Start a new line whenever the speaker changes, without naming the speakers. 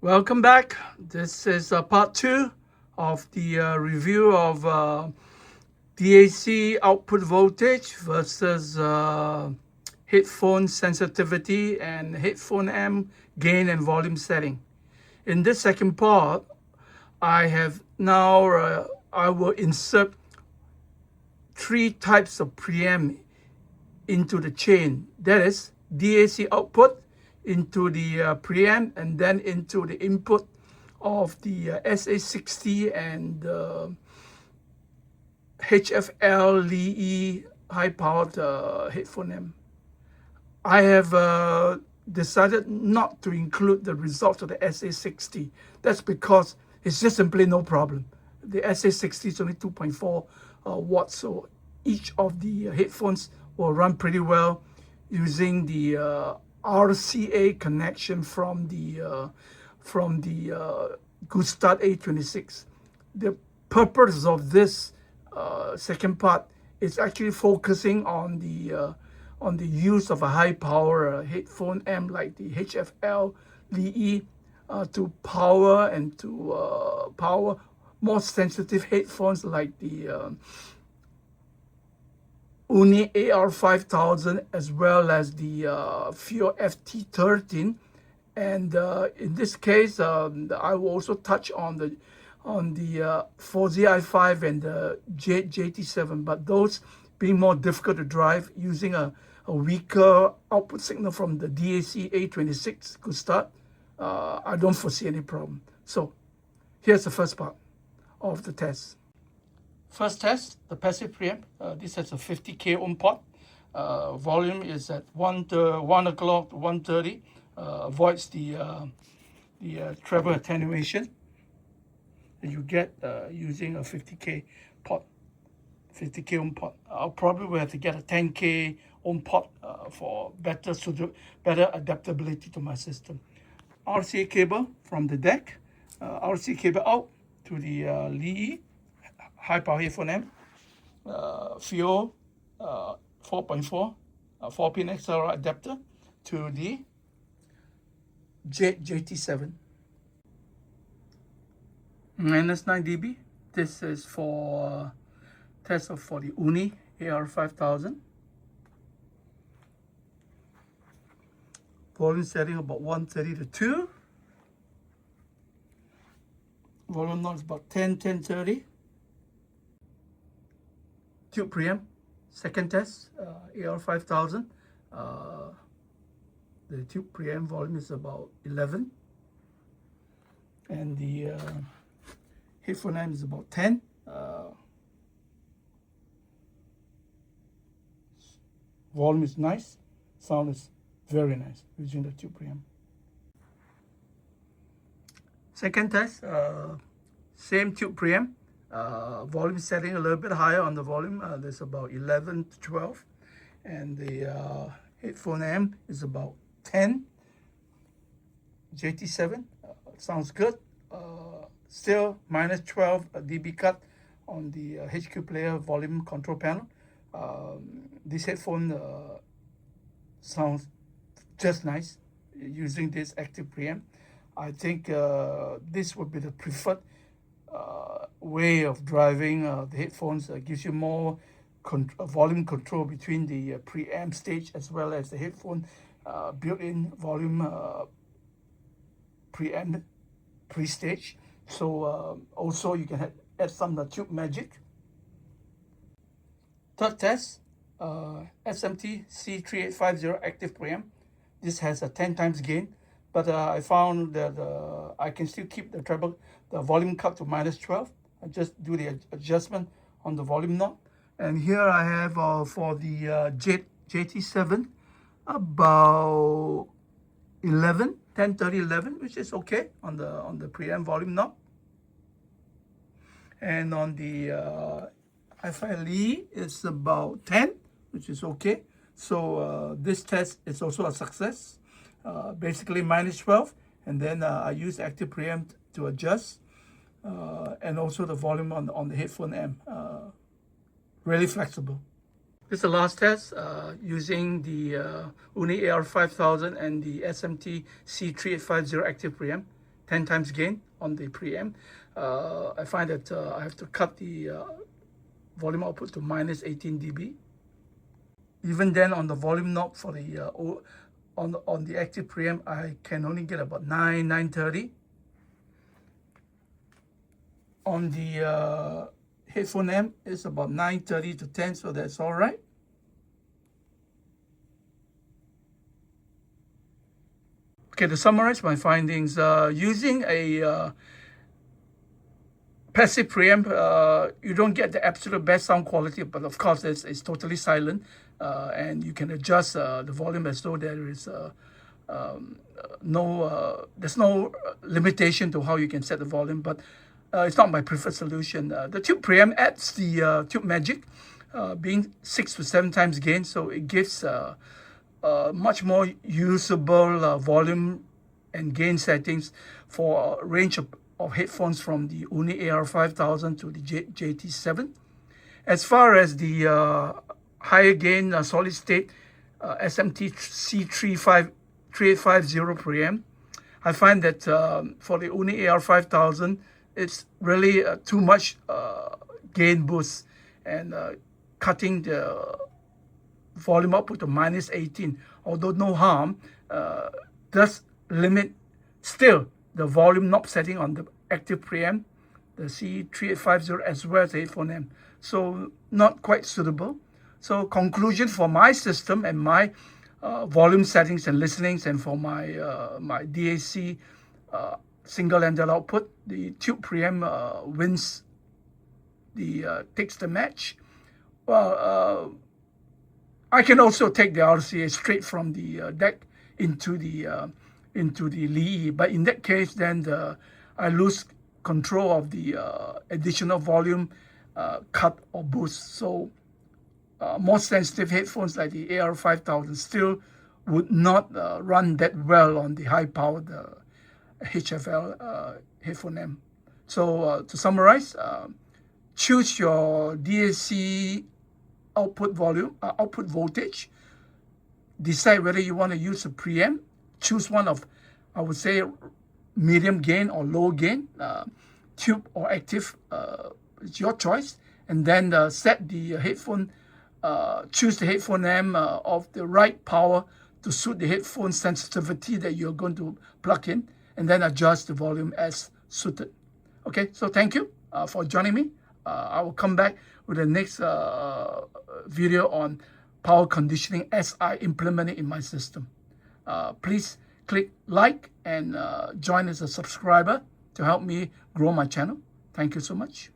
Welcome back. This is part 2 of the review of DAC output voltage versus headphone sensitivity and headphone amp gain and volume setting. In this second part, I will insert 3 types of preamp into the chain. That is DAC output into the preamp and then into the input of the SA60 and HFL Lee high-powered headphone amp. I have decided not to include the results of the SA60. That's because it's just simply no problem. The SA60 is only 2.4 watts, so each of the headphones will run pretty well using the RCA connection from the Gustad A26. The purpose of this second part is actually focusing on the use of a high power headphone amp like the HFL Lee to power and to power more sensitive headphones like the AUNE AR5000 as well as the FIO FT13, and in this case I will also touch on the 4ZI5 and the JADE JT7, but those being more difficult to drive using a weaker output signal from the DAC A26 Gustad, I don't foresee any problem. So here's the first part of the test. First test, the passive preamp. This has a 50k ohm port. Volume is at 1 o'clock to 1:30. Avoids the treble attenuation that you get using a 50k port, 50k ohm port. I'll probably will have to get a 10k ohm port for better adaptability to my system. RCA cable from the deck. RCA cable out to the Lee high power headphone amp, FIO 4.4 4-pin XLR adapter to the JADE JT7. -9 dB. This is for test for the AUNE AR5000. Volume setting about 130 to 2. Volume knob is about 10-30. Tube preamp, second test, AR5000. The tube preamp volume is about 11, and the headphone amp is about 10. Volume is nice, sound is very nice using the tube preamp. Second test, same tube preamp. Volume setting a little bit higher on the volume. There's about 11 to 12, and the headphone amp is about 10. JT7 sounds good. Still -12 dB cut on the HQ player volume control panel. This headphone sounds just nice using this active preamp. I think this would be the preferred way of driving the headphones. Gives you more volume control between the preamp stage as well as the headphone built-in volume preamp pre-stage. So also you can add some tube magic. Third test, SMT C3850 active preamp. This has a 10 times gain, but I found that I can still keep the volume cut to -12. I just do the adjustment on the volume knob. And here I have for the JADE JT7 about 11, 10, 30, 11, which is okay on the preamp volume knob. And on the Hi-Fi Lee, it's about 10, which is okay. So this test is also a success. Basically -12, and then I use active preamp to adjust, and also the volume on the headphone amp. Really flexible. This is the last test using the AUNE AR5000 and the SMT C3850 active preamp. 10 times gain on the preamp. I find that I have to cut the volume output to minus 18 dB. Even then, on the volume knob for the on the active preamp, I can only get about 930. On the headphone amp, it's about 930 to 10, so that's all right. Okay, to summarize my findings, using a passive preamp, you don't get the absolute best sound quality, but of course it's totally silent, and you can adjust the volume as though there is there's no limitation to how you can set the volume, but it's not my preferred solution. The tube preamp adds the tube magic, being 6 to 7 times gain, so it gives much more usable volume and gain settings for a range of headphones from the AUNE AR5000 to the JADE JT7. As far as the higher gain solid state SMT C3850 preamp, I find that for the AUNE AR5000, it's really too much gain boost, and cutting the volume output to minus 18, although no harm, does limit still the volume knob setting on the active preamp, the C3850, as well as the headphone amp. So not quite suitable. So conclusion for my system and my volume settings and listenings, and for my my DAC single-ended output, the tube preamp wins the takes the match. Well, I can also take the RCA straight from the deck into the Lee, but in that case, then I lose control of the additional volume cut or boost. So more sensitive headphones like the AR5000 still would not run that well on the high-powered HFL headphone amp. So to summarize, choose your DAC output volume, output voltage. Decide whether you want to use a preamp. Choose one of, I would say, medium gain or low gain, tube or active. It's your choice. And then set the headphone, choose the headphone amp of the right power to suit the headphone sensitivity that you're going to plug in, and then adjust the volume as suited. Okay, so thank you for joining me. I will come back with the next video on power conditioning as I implement it in my system. Please click like and join as a subscriber to help me grow my channel. Thank you so much.